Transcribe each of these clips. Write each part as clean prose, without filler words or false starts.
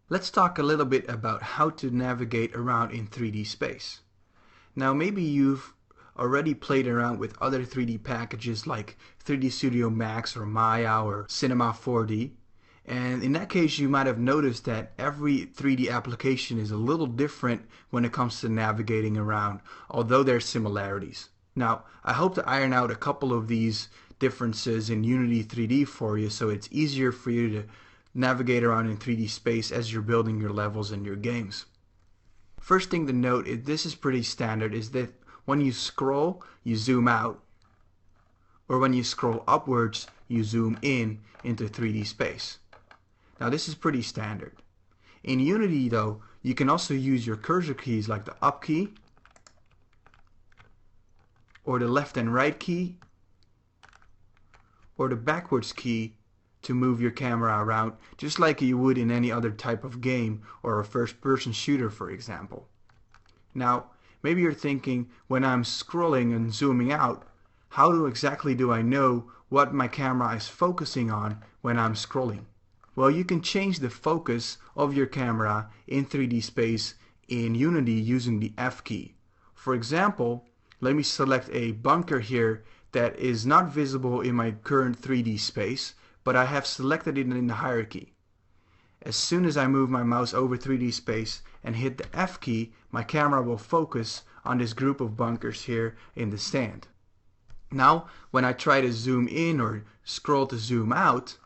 Let's talk a little bit about how to navigate around in 3D space. Now maybe you've already played around with other 3D packages like 3D Studio Max or Maya or Cinema 4D. And in that case you might have noticed that every 3D application is a little different when it comes to navigating around, although there are similarities. Now I hope to iron out a couple of these differences in Unity 3D for you so it's easier for you to navigate around in 3D space as you're building your levels and your games. First thing to note is this is pretty standard, is that when you scroll you zoom out, or when you scroll upwards you zoom in into 3D space. Now this is pretty standard. In Unity though, you can also use your cursor keys like the up key or the left and right key or the backwards key to move your camera around, just like you would in any other type of game or a first-person shooter, for example. Now maybe you're thinking, when I'm scrolling and zooming out, how exactly do I know what my camera is focusing on when I'm scrolling? Well, you can change the focus of your camera in 3D space in Unity using the F key. For example, let me select a bunker here that is not visible in my current 3D space, but I have selected it in the hierarchy. As soon as I move my mouse over 3D space and hit the F key, my camera will focus on this group of bunkers here in the stand. Now, when I try to zoom in or scroll to zoom out,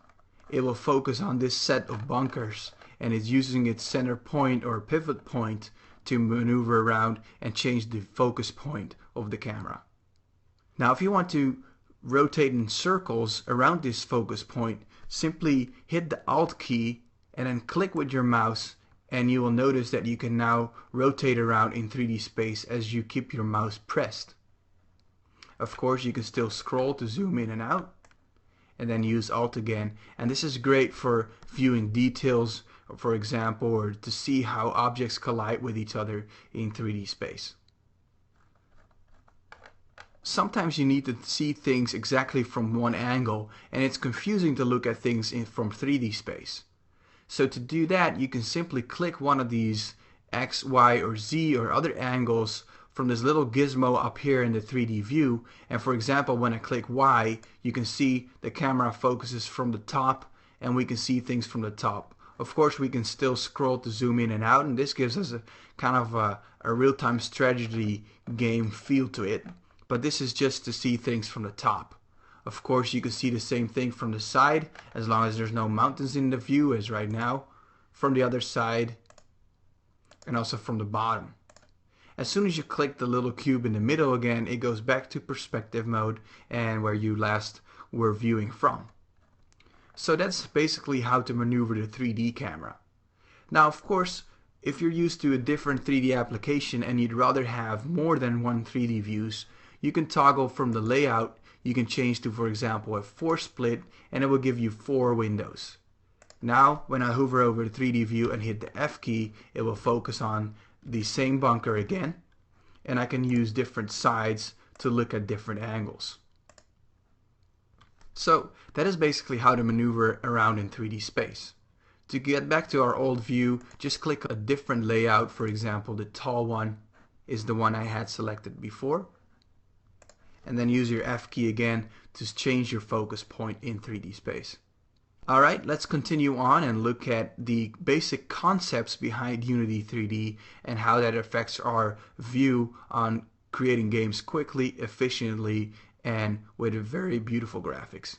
it will focus on this set of bunkers, and it's using its center point or pivot point to maneuver around and change the focus point of the camera. Now if you want to rotate in circles around this focus point, simply hit the Alt key and then click with your mouse, and you will notice that you can now rotate around in 3D space as you keep your mouse pressed. Of course you can still scroll to zoom in and out, and then use Alt again, and this is great for viewing details, for example, or to see how objects collide with each other in 3D space. Sometimes you need to see things exactly from one angle, and it's confusing to look at things from 3D space. So to do that, you can simply click one of these X, Y, or Z or other angles from this little gizmo up here in the 3D view, and for example when I click Y, you can see the camera focuses from the top and we can see things from the top. Of course we can still scroll to zoom in and out, and this gives us a kind of a real-time strategy game feel to it, but this is just to see things from the top. Of course you can see the same thing from the side, as long as there's no mountains in the view as right now, from the other side, and also from the bottom. As soon as you click the little cube in the middle again, it goes back to perspective mode and where you last were viewing from. So that's basically how to maneuver the 3D camera. Now of course, if you're used to a different 3D application and you'd rather have more than one 3D views, you can toggle from the layout. You can change to, for example, a 4 split, and it will give you 4 windows. Now when I hover over the 3D view and hit the F key, it will focus on the same bunker again, and I can use different sides to look at different angles. So that is basically how to maneuver around in 3D space. To get back to our old view, just click a different layout. For example, the tall one is the one I had selected before, and then use your F key again to change your focus point in 3D space. Alright, let's continue on and look at the basic concepts behind Unity 3D and how that affects our view on creating games quickly, efficiently, and with very beautiful graphics.